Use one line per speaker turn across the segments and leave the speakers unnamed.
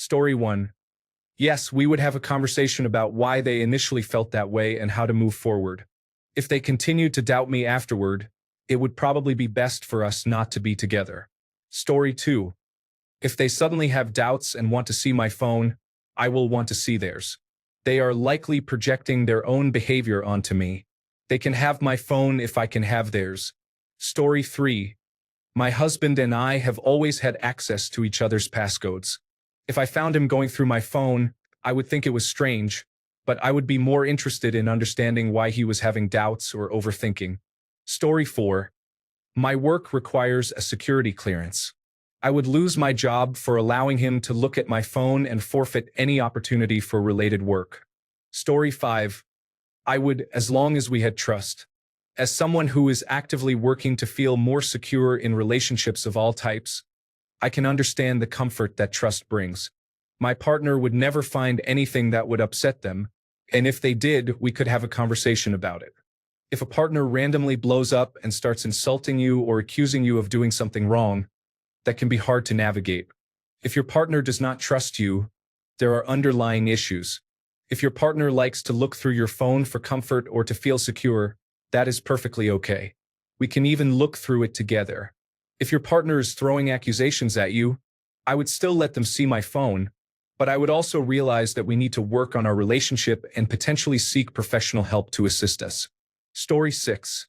Story 1. Yes, we would have a conversation about why they initially felt that way and how to move forward. If they continued to doubt me afterward, it would probably be best for us not to be together. Story 2. If they suddenly have doubts and want to see my phone, I will want to see theirs. They are likely projecting their own behavior onto me. They can have my phone if I can have theirs. Story 3. My husband and I have always had access to each other's passcodes. If I found him going through my phone, I would think it was strange, but I would be more interested in understanding why he was having doubts or overthinking. Story 4. My work requires a security clearance. I would lose my job for allowing him to look at my phone and forfeit any opportunity for related work. Story 5. I would, as long as we had trust. As someone who is actively working to feel more secure in relationships of all types, I can understand the comfort that trust brings. My partner would never find anything that would upset them, and if they did, we could have a conversation about it. If a partner randomly blows up and starts insulting you or accusing you of doing something wrong, that can be hard to navigate. If your partner does not trust you, there are underlying issues. If your partner likes to look through your phone for comfort or to feel secure, that is perfectly okay. We can even look through it together. If your partner is throwing accusations at you, I would still let them see my phone, but I would also realize that we need to work on our relationship and potentially seek professional help to assist us. Story 6.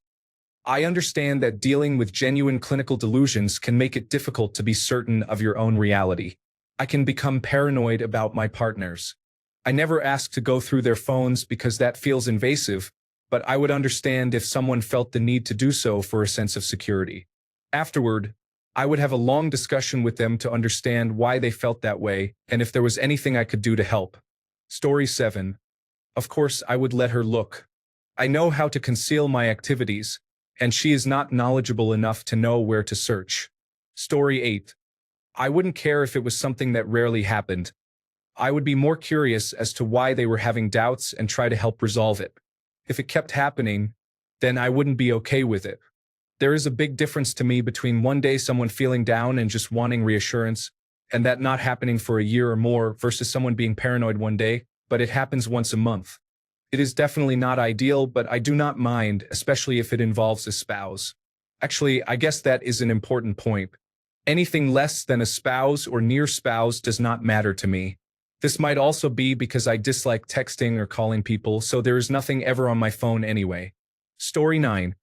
I understand that dealing with genuine clinical delusions can make it difficult to be certain of your own reality. I can become paranoid about my partners. I never ask to go through their phones because that feels invasive, but I would understand if someone felt the need to do so for a sense of security. Afterward, I would have a long discussion with them to understand why they felt that way and if there was anything I could do to help. Story 7. Of course, I would let her look. I know how to conceal my activities, and she is not knowledgeable enough to know where to search. Story 8. I wouldn't care if it was something that rarely happened. I would be more curious as to why they were having doubts and try to help resolve it. If it kept happening, then I wouldn't be okay with it. There is a big difference to me between one day someone feeling down and just wanting reassurance, and that not happening for a year or more versus someone being paranoid one day, but it happens once a month. It is definitely not ideal, but I do not mind, especially if it involves a spouse. Actually, I guess that is an important point. Anything less than a spouse or near spouse does not matter to me. This might also be because I dislike texting or calling people, so there is nothing ever on my phone anyway. Story 9.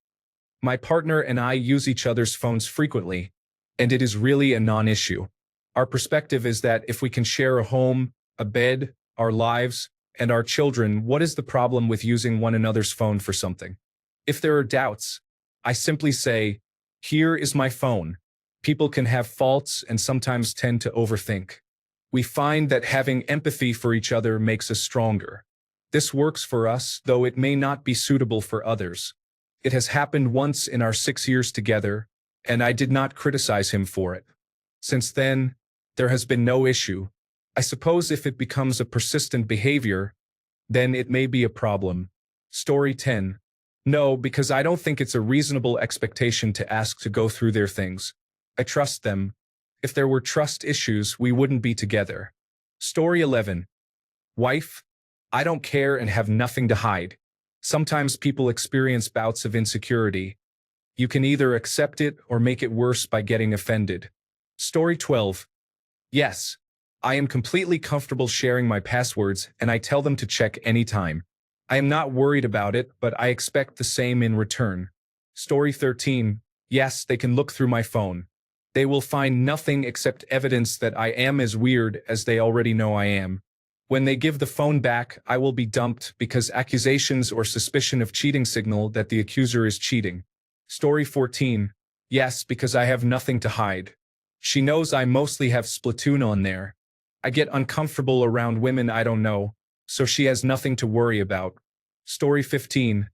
My partner and I use each other's phones frequently, and it is really a non-issue. Our perspective is that if we can share a home, a bed, our lives, and our children, what is the problem with using one another's phone for something? If there are doubts, I simply say, here is my phone. People can have faults and sometimes tend to overthink. We find that having empathy for each other makes us stronger. This works for us, though it may not be suitable for others. It has happened once in our 6 years together, and I did not criticize him for it. Since then, there has been no issue. I suppose if it becomes a persistent behavior, then it may be a problem. Story 10. No, because I don't think it's a reasonable expectation to ask to go through their things. I trust them. If there were trust issues, we wouldn't be together. Story 11. Wife, I don't care and have nothing to hide. Sometimes people experience bouts of insecurity. You can either accept it or make it worse by getting offended. Story 12. Yes, I am completely comfortable sharing my passwords and I tell them to check anytime. I am not worried about it, but I expect the same in return. Story 13. Yes, they can look through my phone. They will find nothing except evidence that I am as weird as they already know I am. When they give the phone back, I will be dumped because accusations or suspicion of cheating signal that the accuser is cheating. Story 14. Yes, because I have nothing to hide. She knows I mostly have Splatoon on there. I get uncomfortable around women I don't know, so she has nothing to worry about. Story 15.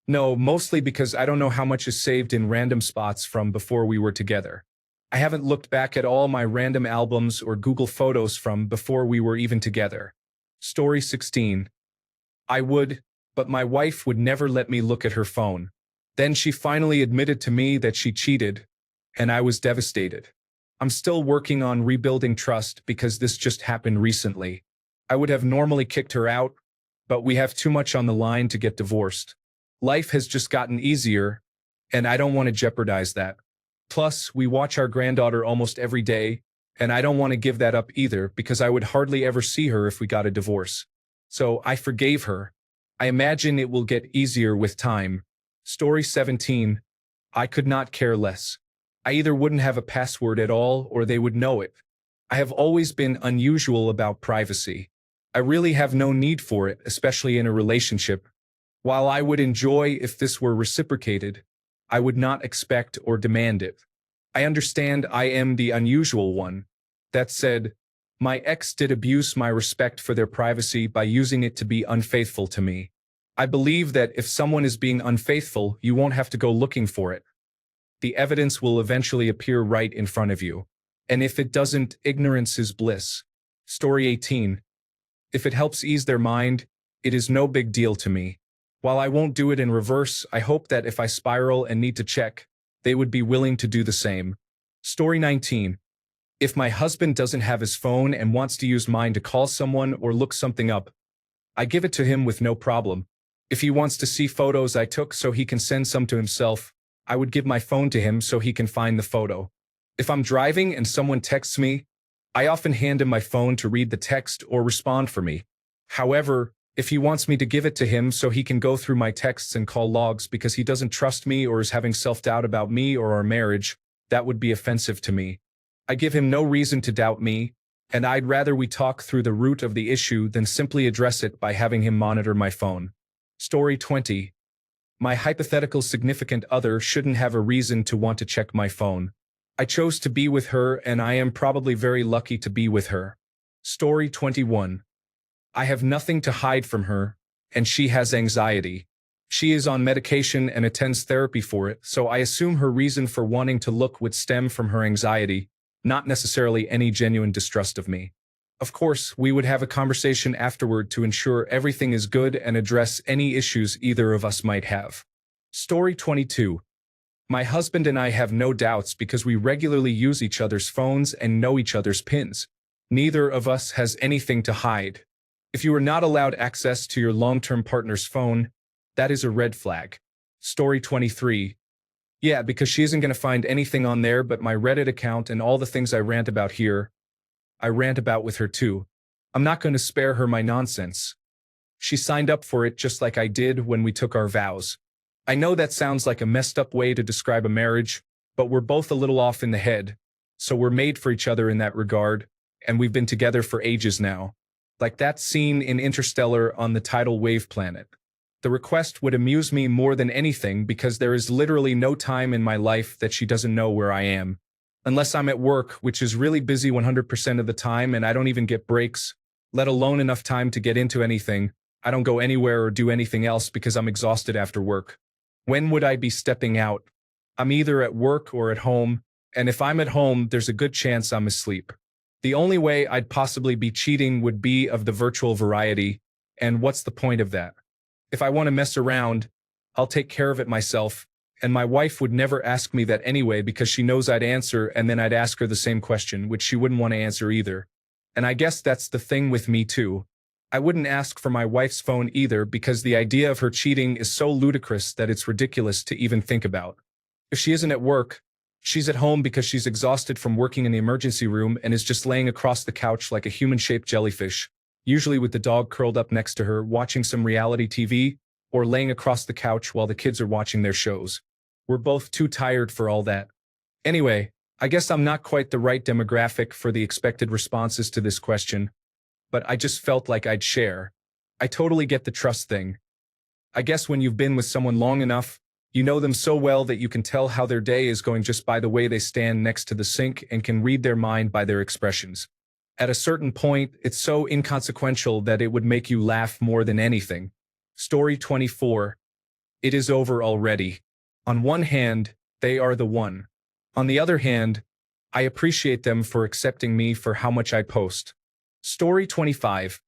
No, mostly because I don't know how much is saved in random spots from before we were together. I haven't looked back at all my random albums or Google Photos from before we were even together. Story 16. I would, but my wife would never let me look at her phone. Then she finally admitted to me that she cheated, and I was devastated. I'm still working on rebuilding trust because this just happened recently. I would have normally kicked her out, but we have too much on the line to get divorced. Life has just gotten easier, and I don't want to jeopardize that. Plus, we watch our granddaughter almost every day, and I don't want to give that up either because I would hardly ever see her if we got a divorce. So I forgave her. I imagine it will get easier with time. Story 17. I could not care less. I either wouldn't have a password at all or they would know it. I have always been unusual about privacy. I really have no need for it, especially in a relationship. While I would enjoy if this were reciprocated, I would not expect or demand it. I understand I am the unusual one. That said, my ex did abuse my respect for their privacy by using it to be unfaithful to me. I believe that if someone is being unfaithful, you won't have to go looking for it. The evidence will eventually appear right in front of you. And if it doesn't, ignorance is bliss. Story 18. If it helps ease their mind, it is no big deal to me. While I won't do it in reverse, I hope that if I spiral and need to check, they would be willing to do the same. Story 19. If my husband doesn't have his phone and wants to use mine to call someone or look something up, I give it to him with no problem. If he wants to see photos I took so he can send some to himself, I would give my phone to him so he can find the photo. If I'm driving and someone texts me, I often hand him my phone to read the text or respond for me. However, if he wants me to give it to him so he can go through my texts and call logs because he doesn't trust me or is having self-doubt about me or our marriage, that would be offensive to me. I give him no reason to doubt me, and I'd rather we talk through the root of the issue than simply address it by having him monitor my phone. Story 20. My hypothetical significant other shouldn't have a reason to want to check my phone. I chose to be with her and I am probably very lucky to be with her. Story 21. I have nothing to hide from her, and she has anxiety. She is on medication and attends therapy for it, so I assume her reason for wanting to look would stem from her anxiety, not necessarily any genuine distrust of me. Of course, we would have a conversation afterward to ensure everything is good and address any issues either of us might have. Story 22. My husband and I have no doubts because we regularly use each other's phones and know each other's pins. Neither of us has anything to hide. If you are not allowed access to your long-term partner's phone, that is a red flag. Story 23. Yeah, because she isn't going to find anything on there but my Reddit account and all the things I rant about here. I rant about with her too. I'm not going to spare her my nonsense. She signed up for it just like I did when we took our vows. I know that sounds like a messed up way to describe a marriage, but we're both a little off in the head, so we're made for each other in that regard, and we've been together for ages now. Like that scene in Interstellar on the tidal wave planet. The request would amuse me more than anything because there is literally no time in my life that she doesn't know where I am. Unless I'm at work, which is really busy 100% of the time and I don't even get breaks, let alone enough time to get into anything. I don't go anywhere or do anything else because I'm exhausted after work. When would I be stepping out? I'm either at work or at home, and if I'm at home, there's a good chance I'm asleep. The only way I'd possibly be cheating would be of the virtual variety, and what's the point of that? If I want to mess around, I'll take care of it myself, and my wife would never ask me that anyway because she knows I'd answer and then I'd ask her the same question, which she wouldn't want to answer either. And I guess that's the thing with me too. I wouldn't ask for my wife's phone either because the idea of her cheating is so ludicrous that it's ridiculous to even think about. If she isn't at work, she's at home because she's exhausted from working in the emergency room and is just laying across the couch like a human-shaped jellyfish, usually with the dog curled up next to her, watching some reality TV, or laying across the couch while the kids are watching their shows. We're both too tired for all that. Anyway, I guess I'm not quite the right demographic for the expected responses to this question, but I just felt like I'd share. I totally get the trust thing. I guess when you've been with someone long enough, you know them so well that you can tell how their day is going just by the way they stand next to the sink and can read their mind by their expressions. At a certain point, it's so inconsequential that it would make you laugh more than anything. Story 24. It is over already. On one hand, they are the one. On the other hand, I appreciate them for accepting me for how much I post. Story 25.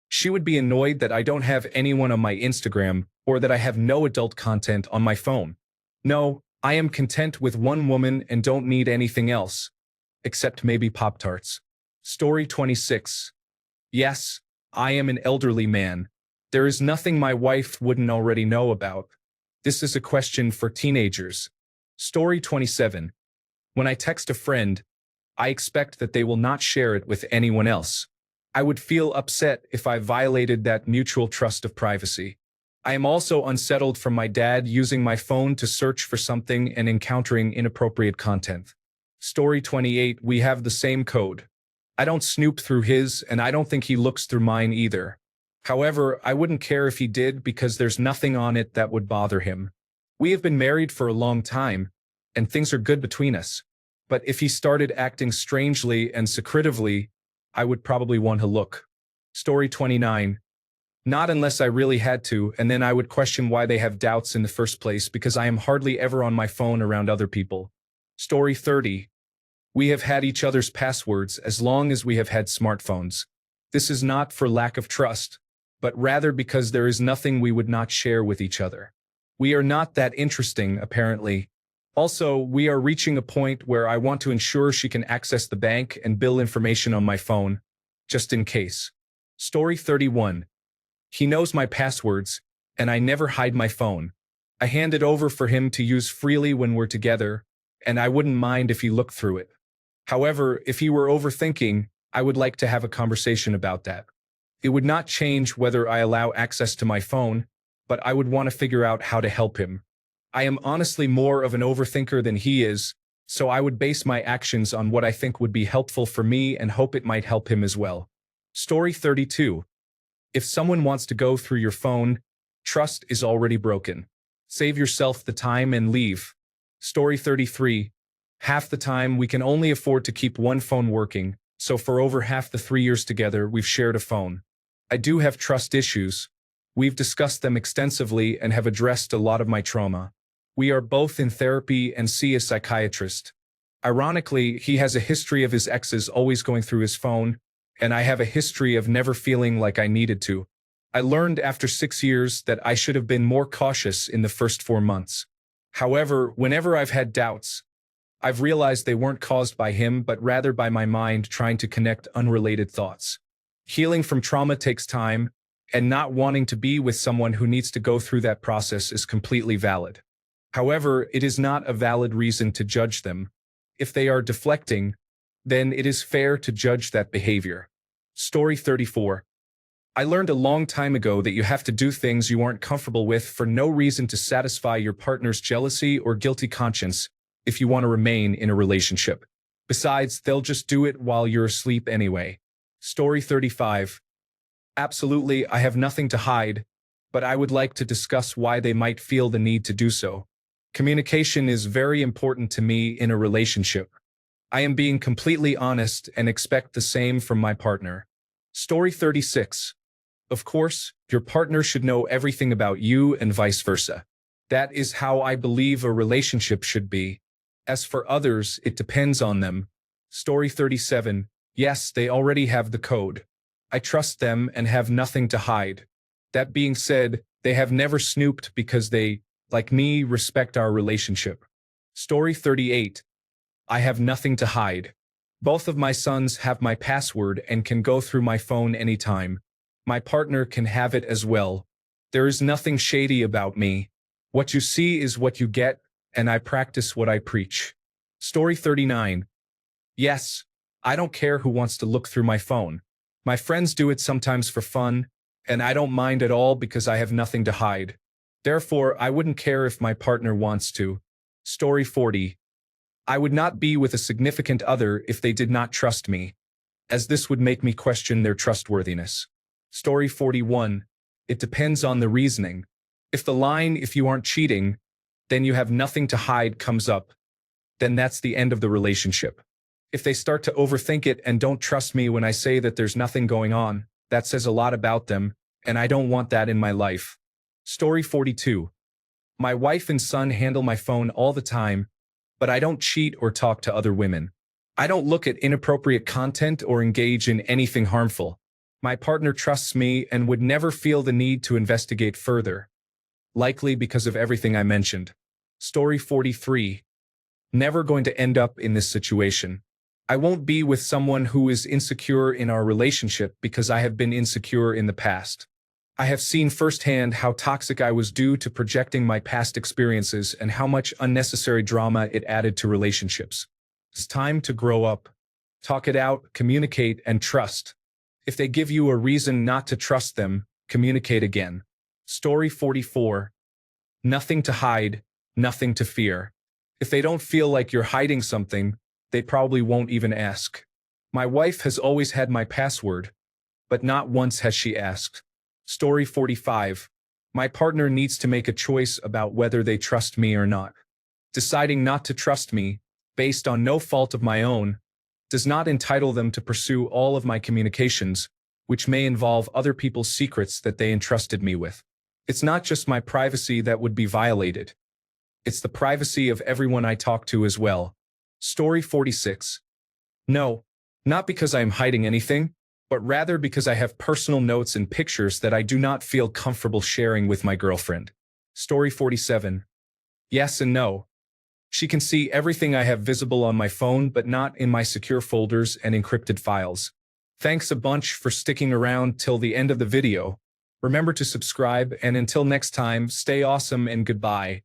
She would be annoyed that I don't have anyone on my Instagram or that I have no adult content on my phone. No, I am content with one woman and don't need anything else. except maybe Pop-Tarts. Story 26. Yes, I am an elderly man. There is nothing my wife wouldn't already know about. This is a question for teenagers. Story 27. When I text a friend, I expect that they will not share it with anyone else. I would feel upset if I violated that mutual trust of privacy. I am also unsettled from my dad using my phone to search for something and encountering inappropriate content. Story 28. We have the same code. I don't snoop through his, and I don't think he looks through mine either. However, I wouldn't care if he did because there's nothing on it that would bother him. We have been married for a long time, and things are good between us. But if he started acting strangely and secretively, I would probably want to look. Story 29. Not unless I really had to, and then I would question why they have doubts in the first place because I am hardly ever on my phone around other people. Story 30. We have had each other's passwords as long as we have had smartphones. This is not for lack of trust, but rather because there is nothing we would not share with each other. We are not that interesting, apparently. Also, we are reaching a point where I want to ensure she can access the bank and bill information on my phone, just in case. Story 31. He knows my passwords, and I never hide my phone. I hand it over for him to use freely when we're together, and I wouldn't mind if he looked through it. However, if he were overthinking, I would like to have a conversation about that. It would not change whether I allow access to my phone, but I would want to figure out how to help him. I am honestly more of an overthinker than he is, so I would base my actions on what I think would be helpful for me and hope it might help him as well. Story 32. If someone wants to go through your phone, trust is already broken. Save yourself the time and leave. Story 33. Half the time we can only afford to keep one phone working, so for over half the 3 years together we've shared a phone. I do have trust issues. We've discussed them extensively and have addressed a lot of my trauma. We are both in therapy and see a psychiatrist. Ironically, he has a history of his exes always going through his phone, and I have a history of never feeling like I needed to. I learned after 6 years that I should have been more cautious in the first 4 months. However, whenever I've had doubts, I've realized they weren't caused by him but rather by my mind trying to connect unrelated thoughts. Healing from trauma takes time, and not wanting to be with someone who needs to go through that process is completely valid. However, it is not a valid reason to judge them. If they are deflecting, then it is fair to judge that behavior. Story 34. I learned a long time ago that you have to do things you aren't comfortable with for no reason to satisfy your partner's jealousy or guilty conscience if you want to remain in a relationship. Besides, they'll just do it while you're asleep anyway. Story 35. Absolutely, I have nothing to hide, but I would like to discuss why they might feel the need to do so. Communication is very important to me in a relationship. I am being completely honest and expect the same from my partner. Story 36. Of course, your partner should know everything about you and vice versa. That is how I believe a relationship should be. As for others, it depends on them. Story 37. Yes, they already have the code. I trust them and have nothing to hide. That being said, they have never snooped because they, like me, respect our relationship. Story 38. I have nothing to hide. Both of my sons have my password and can go through my phone anytime. My partner can have it as well. There is nothing shady about me. What you see is what you get, and I practice what I preach. Story 39. Yes, I don't care who wants to look through my phone. My friends do it sometimes for fun, and I don't mind at all because I have nothing to hide. Therefore, I wouldn't care if my partner wants to. Story 40. I would not be with a significant other if they did not trust me, as this would make me question their trustworthiness. Story 41. It depends on the reasoning. If the line, if you aren't cheating, then you have nothing to hide comes up, then that's the end of the relationship. If they start to overthink it and don't trust me when I say that there's nothing going on, that says a lot about them, and I don't want that in my life. Story 42. My wife and son handle my phone all the time, but I don't cheat or talk to other women. I don't look at inappropriate content or engage in anything harmful. My partner trusts me and would never feel the need to investigate further, likely because of everything I mentioned. Story 43. Never going to end up in this situation. I won't be with someone who is insecure in our relationship because I have been insecure in the past. I have seen firsthand how toxic I was due to projecting my past experiences and how much unnecessary drama it added to relationships. It's time to grow up. Talk it out, communicate, and trust. If they give you a reason not to trust them, communicate again. Story 44. Nothing to hide, nothing to fear. If they don't feel like you're hiding something, they probably won't even ask. My wife has always had my password, but not once has she asked. Story 45. My partner needs to make a choice about whether they trust me or not. Deciding not to trust me, based on no fault of my own, does not entitle them to pursue all of my communications, which may involve other people's secrets that they entrusted me with. It's not just my privacy that would be violated. It's the privacy of everyone I talk to as well. Story 46. No, not because I am hiding anything, but rather because I have personal notes and pictures that I do not feel comfortable sharing with my girlfriend. Story 47. Yes and no. She can see everything I have visible on my phone, but not in my secure folders and encrypted files. Thanks a bunch for sticking around till the end of the video. Remember to subscribe, and until next time, stay awesome and goodbye.